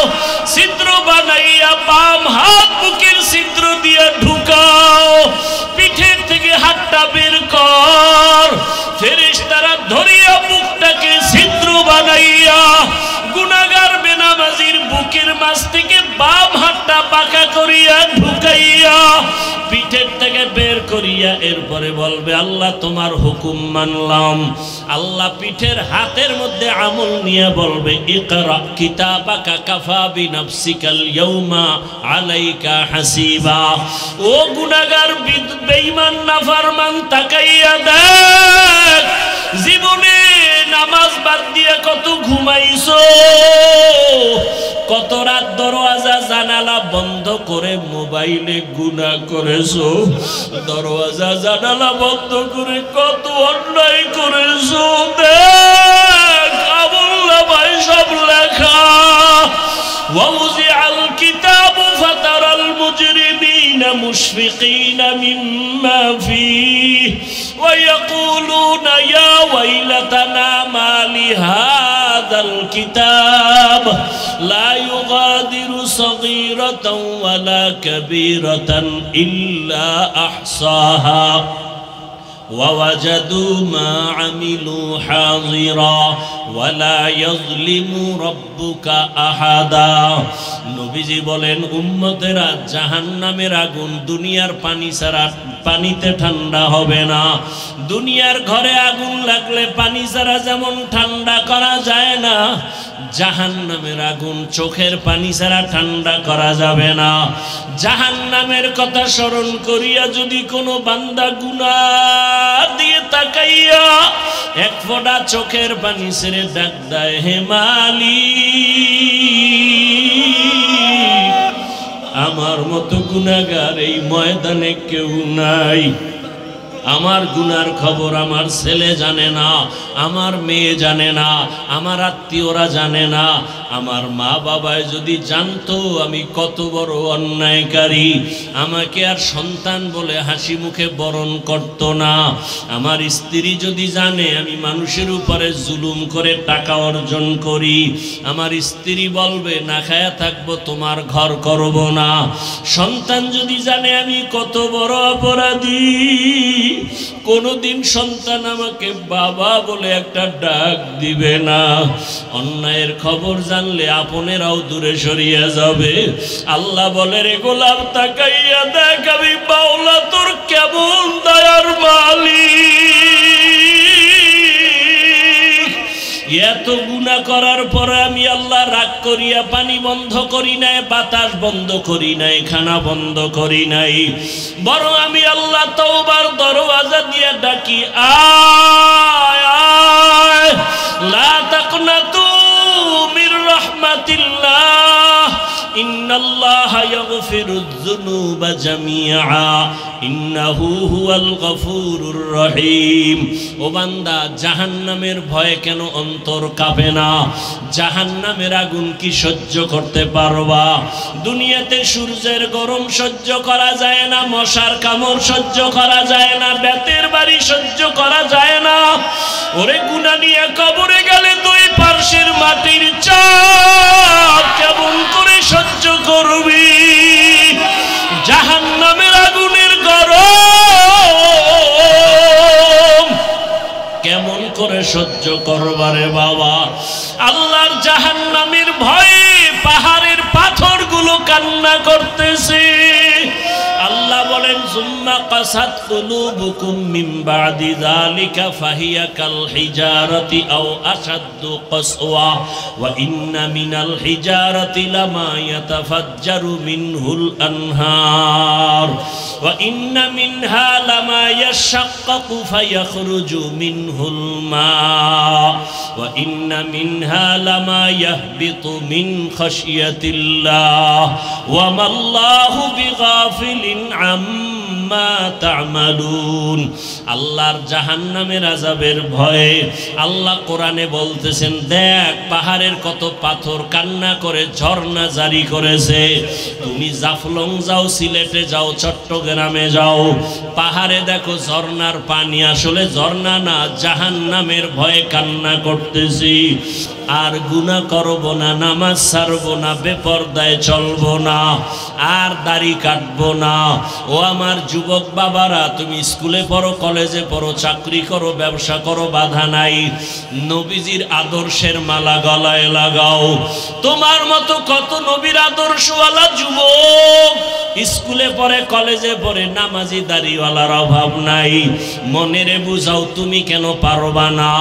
ছিদ্র বানাইয়া বাম হাত বুকের ছিদ্র দিয়ে ঢুকাও, পিঠের থেকে হাতটা বের কর, ফেরেশতারা ধরিয়া বুকটাকে ছিদ্র বানাইয়া গুনাহগার বেনামাজির বুকের মাঝ থেকে বাম হাতটা পাকা করিয়া ঢুকাইয়া পিঠের থেকে বের করিয়া এরপরে বলবে আল্লাহ তোমার হুকুম মানলাম। আল্লাহ পিঠের হাতের মধ্যে আমল নিয়ে বলবে ইকরা কিতাবাকা কাফা বিনাফসিকাল ইয়াউমা আলাইকা হাসিবা। ও গুনাহগার বেঈমান নাফরমান তাকাইয়া দেখ, জীবনে নামাজ বাদ দিয়ে কত ঘুমাইছো, কত রাত দরওয়াজা জানালা বন্ধ করে মোবাইলে গুনাহ করেছো, দরওয়াজা জানালা বন্ধ করে কত অন্যায় করেছো। দেখ আমলনামায় সব লেখা। ووضع الكتاب فترى المجرمين مشفقين مما فيه ويقولون يا ويلتنا ما لهذا الكتاب لا يغادر صغيرة ولا كبيرة إلا أحصاها ووجدوا ما عملوا حاضرا ولا يظلم ربك أحدا। নবীজি বলেন উম্মতেরা জাহান্নামের আগুন দুনিয়ার পানি ছাড়া পানিতে ঠান্ডা হবে না। দুনিয়ার ঘরে আগুন লাগলে পানি ছাড়া যেমন ঠান্ডা করা যায় না, জাহান্নামের আগুন চোখের পানি ছাড়া ঠান্ডা করা যাবে না। জাহান্নামের কথা স্মরণ করিয়া যদি কোনো বান্দা গুনাহ দিয়ে তাকাইয়া এক ফোঁটা চোখের পানি ছেড়ে ডাক দেয় হে মালিক, আমার মতো গুনাহগার এই ময়দানে কেউ নাই। আমার গুনার খবর আমার ছেলে জানে না, আমার মেয়ে জানে না, আমার আত্মীয়রা জানে না। আমার মা বাবায় যদি জানতো আমি কত বড় অন্যায়কারী, আমাকে আর সন্তান বলে হাসি মুখে বরণ করতো না। আমার স্ত্রী যদি জানে আমি মানুষের উপরে জুলুম করে টাকা অর্জন করি, আমার স্ত্রী বলবে না খায়া থাকবো, তোমার ঘর করব না। সন্তান যদি জানে আমি কত বড় অপরাধী, কোনদিন সন্তান আমাকে বাবা বলে একটা ডাক দিবে না। অন্যায়ের খবর জানলে আপনেরাও দূরে সরিয়ে যাবে। আল্লাহ বলে রে গোলাম তাকাইয়া দেখ আমি মাওলা তোর কেমন দয়ার মালিক। এত গুনাহ করার পরে আমি আল্লাহ রাগ করিয়া পানি বন্ধ করি নাই, বাতাস বন্ধ করি নাই, খানা বন্ধ করি নাই, বরং আমি আল্লাহ তওবার দরওয়াজা দিয়ে ডাকি আয় আয় লা তাকনাতু মির রাহমাতিল্লাহ ইন্নাল্লাহা ইয়াগফিরুয যুনুবা জামিআ ইন্নাহু হুয়াল গফুরুর রহিম। ও বান্দা জাহান্নামের ভয়ে কেন অন্তর কাঁপে না? জাহান্নামের আগুন কি সহ্য করতে পারবা? দুনিয়াতে সূর্যের গরম সহ্য করা যায় না, মশার কামড় সহ্য করা যায় না, বেতের বাড়ি সহ্য করা যায় না। ওরে গুনাহ নিয়ে কবরে গেলে দুই পার্শ্বের মাটির চাপ কেমন করে সহ্য করবি? জাহান্নামের আগুনের গরম কেমন করে সহ্য করবারে বাবা? আল্লাহর জাহান্নামের ভয়ে পাহাড়ের পাথরগুলো কান্না করতেছে। আল্লাহ বলে বলেন সুম্মা কাসাত কুলুবুকুম মিন বাদি যালিকা ফাহিয়া কাল হিজারাতি আও আশাদ্দু কাসওয়া ওয়া ইন্না মিনাল হিজারাতি লামা ইয়াতাফাজ্জারু মিনহুল আনহার ওয়া ইন্না মিনহা লামা ইয়াশাক্কাকু ফায়াখরুজু মিনহুল মা ওয়া ইন্না মিনহা লামা ইয়াহবিতু মিন খাশিয়াতিল্লাহ ওয়া মাল্লাহু বিগাফিলিন আম্মা তা'মালুন। আল্লাহর জাহান্নামের আযাবের ভয়ে আল্লাহ কোরআনে বলতেছেন, দেখ পাহাড়ের কত পাথর কান্না করে ঝর্ণা জারি করেছে। তুমি জাফলং যাও, সিলেটে যাও, চট্টগ্রামে যাও, পাহাড়ে দেখো ঝর্ণার পানি আসলে ঝর্ণা না, জাহান্নামের ভয়ে কান্না করতেছি। আর গুনাহ করব না, নামাজ ছাড়ব না, বেপরদায় চলব না, আর দাড়ি কাটব না। ও আমার যুবক বাবারা, তুমি স্কুলে পড়ো, কলেজে পড়ো, চাকরি করো, ব্যবসা করো, বাধা নাই। নবীজির আদর্শের মালা গলায় লাগাও। তোমার মতো কত নবীর আদর্শওয়ালা যুবক স্কুলে পড়ে, কলেজে পড়ে, নামাজি দাড়িওয়ালার অভাব নাই। মনেরে বুঝাও তুমি কেন পারবা না।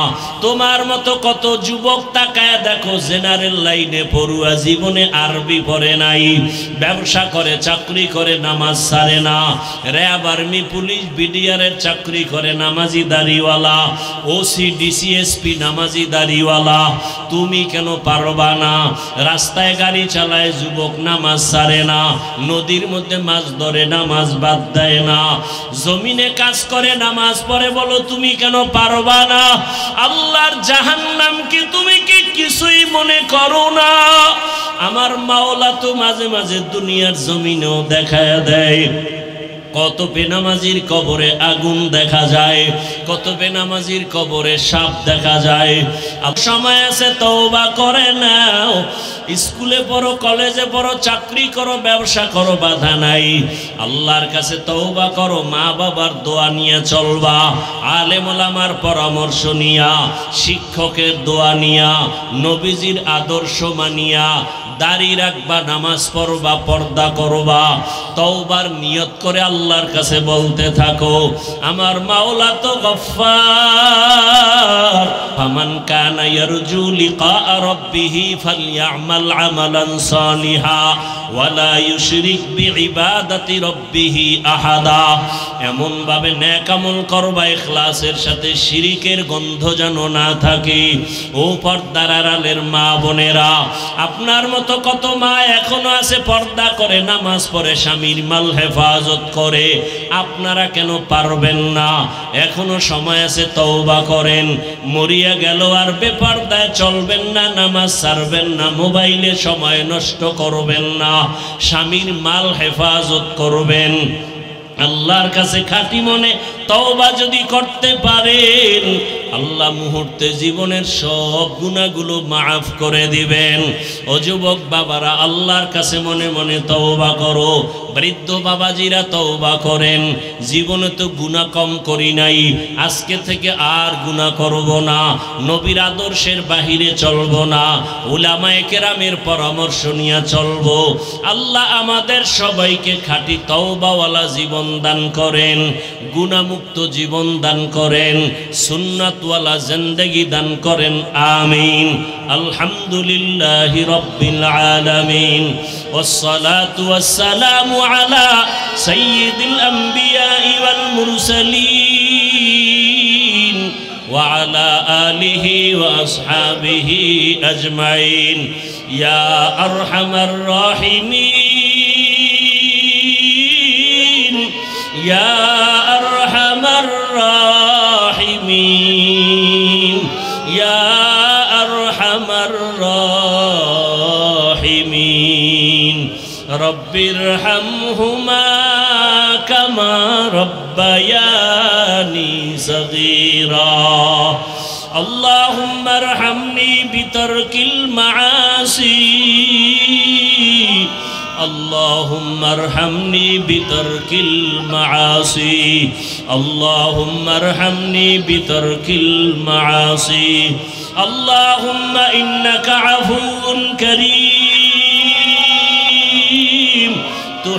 তোমার মতো কত যুবক তাকায় দেখো জেনারেল লাইনে পড়ুয়া, জীবনে আরবি পড়ে নাই, ব্যবসা করে, চাকরি করে, নামাজ ছাড়ে না, র্যাব, আর্মি, পুলিশ, বিডিআরের চাকরি করে, নামাজি দাড়িওয়ালা, ওসি, ডিসিএসপি, নামাজি দাড়িওয়ালা। তুমি কেন পারবা না? রাস্তায় গাড়ি চালায় যুবক, নামাজ ছাড়ে না, নদীর মধ্যে মাছ ধরে, নামাজ বাদ দেয় না, জমিনে কাজ করে, নামাজ পড়ে, বলো তুমি কেন পারবা না? আল্লাহর জাহান্নাম কি তুমি কি কিছুই মনে করো না? আমার মাওলা তো মাঝে মাঝে দুনিয়ার জমিনেও দেখায় দেয়। কত বেনামাজির কবরে আগুন দেখা যায়, কত বেনামাজির কবরে সাপ দেখা যায়। সময় আছে তওবা করে নাও। স্কুলে পড়ো, কলেজে পড়ো, চাকরি করো, ব্যবসা করো, বাধা নাই। আল্লাহর কাছে তওবা করো, মা বাবার দোয়া নিয়ে চলবা, আলেম ওলামার পরামর্শ নিয়া, শিক্ষকের দোয়া নিয়া, নবীজির আদর্শ মানিয়া দাড়ি রাখবা, নামাজ পড়বা, পর্দা করবা, তওবার নিয়ত করে আল্লাহর কাছে বলতে থাকো। আমার মাওলা তো গফফার। ফামান কানা ইয়ারজু লিকা রাব্বিহি ফালইআমাল আমালান সালিহা ওয়ালা ইউশরিক বিইবাদাতি রাব্বিহি আহাদা। এমন ভাবে নেক আমল করবা ইখলাসের সাথে, শিরিকের গন্ধ যেন না থাকে। ও পর্দার আড়ালের মা বোনেরা, আপনার মতো কত মা এখনো আছে পর্দা করে, নামাজ পড়ে, স্বামীর মাল হেফাজত করে। আপনারা কেন পারবেন না? এখনো সময় আছে, তওবা করেন। মরিয়া গেল আর বেপরদায় চলবেন না, নামাজ ছাড়বেন না, মোবাইলে সময় নষ্ট করবেন না, স্বামীর মাল হেফাজত করবেন। আল্লাহর কাছে খাঁটি মনে তওবা যদি করতে পারেন, আল্লাহ মুহূর্তে জীবনের সব গুনাহগুলো মাফ করে দিবেন। ও যুবক বাবারা, আল্লাহর কাছে মনে মনে তওবা করো। বৃদ্ধ বাবাজিরা তওবা করেন, জীবনে তো গুনাহ কম করি নাই, আজকে থেকে আর গুনাহ করব না, নবীর আদর্শের বাহিরে চলব না, উলামায়ে কেরামের পরামর্শ নিয়ে চলব। আল্লাহ আমাদের সবাইকে খাঁটি তওবাওয়ালা জীবন দান করেন, গুনাহমুক্ত জীবন দান করেন, সুন্নাতওয়ালা জিন্দেগি দান করেন। আমিন। আলহামদুলিল্লাহি রাব্বিল আলামিন ওয়াসসালাতু ওয়াসসালামু আলা সাইয়্যিদিল আমবিয়াই ওয়াল মুরসালিন ওয়া আলা আলিহি ওয়া আসহাবিহি আজমাইন। ইয়া আরহামার রাহিমিন, ইয়া আরহামার রাহিমিন, ইয়া আরহামার রাহিমিন। রব্বিরহামহুমা কামা রব্বায়ানি সগীরা। اللهم ارحمني بترك المعاصي، اللهم ارحمني بترك المعاصي، اللهم ارحمني بترك المعاصي. اللهم إنك عفو كريم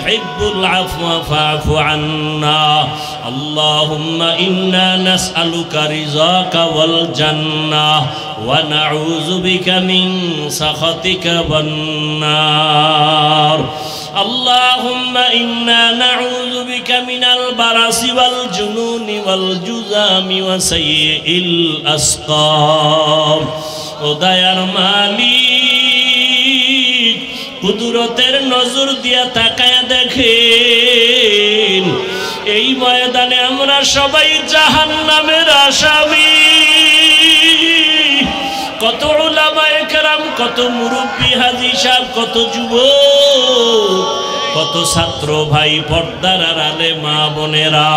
তুহিব্বুল আফওয়া ফা'ফু আন্না আল্লাহুম্মা ইন্না নাসআলুকা রিযাকা ওয়াল জান্নাহ ওয়া নাউযু বিকা মিন সাখাতিকা ওয়ান নার اللهم إنا نعوذ بك من البرص والجنون والجذام وسيء الأسقام وديار মালিক কুদরতের নজর দিয়া তাকায় দেখেন এই ময়দানে আমরা সবাই জাহান্নামের আসামি কত উলামায়ে কেরাম কত মুরব্বি হাজী সাহেব কত যুবক কত ছাত্র ভাই পর্দার আড়ালে মা বোনেরা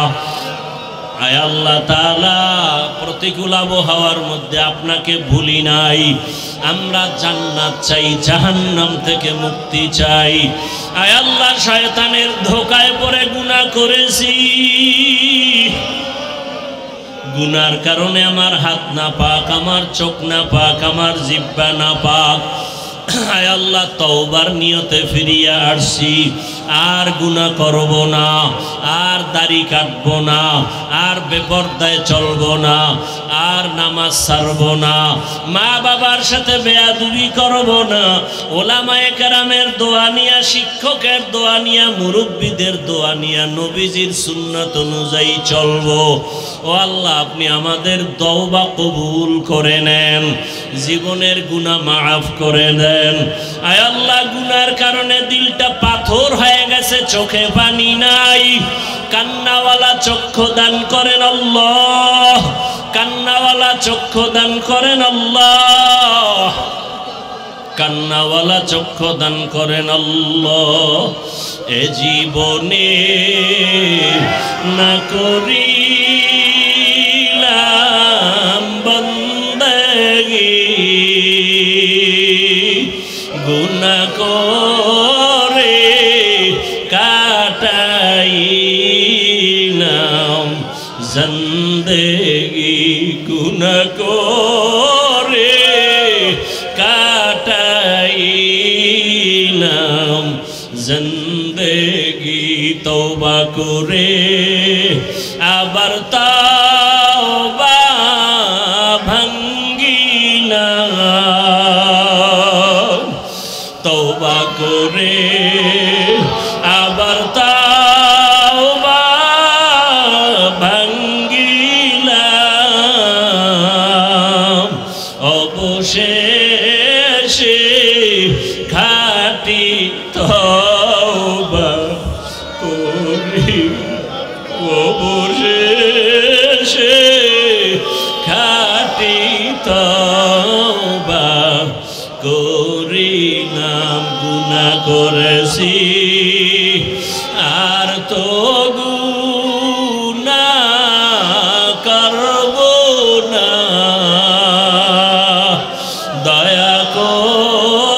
আয় আল্লাহ তাআলা প্রতিকূল আবহাওয়ার মধ্যে আপনাকে ভুলি নাই আমরা জান্নাত চাই জাহান্নাম থেকে মুক্তি চাই আয় আল্লাহ শয়তানের ধোঁকায় পড়ে গুনাহ করেছি গুনার কারণে আমার হাত না পাক আমার চোখ না পাক আমার জিহ্বা না পাক আয় আল্লাহ তওবার নিয়তে ফিরিয়া আসছি আর গুনাহ করব না আর দাড়ি কাটব না আর বেপরদায় চলব না আর নামাজ ছাড়ব না মা বাবার সাথে বেয়াদবি করব না ওলামায়ে কেরামের দোয়া নিয়া শিক্ষকের দোয়া নিয়া মুরব্বিদের দোয়া নিয়া নবীজির সুন্নাত অনুযায়ী চলব ও আল্লাহ আপনি আমাদের তওবা কবুল করে নেন জীবনের গুনাহ মাফ করে দেন আয় আল্লাহ গুনার কারণে দিলটা পাথর হয়ে গেছে চোখে পানি নাই কান্নাওয়ালা চক্ষু দান করেন আল্লাহ কান্নাওয়ালা চক্ষু দান করেন আল্লাহ কান্নাওয়ালা চক্ষু দান করেন আল্লাহ এ জীবনে না করিলাম বন্দেগী গুনাহ করে কাটাইলাম জিন্দেগি গুনাহ করে কাটাইলাম জিন্দেগি তওবা করে আবার তওবা ভাঙ্গিলাম তওবা করে আবার তওবা ভাঙ্গিলাম অবশেষে খাঁটি তওবা করি অবশেষে খাঁটি তওবা করিলাম গুনাহ করেছি আর তো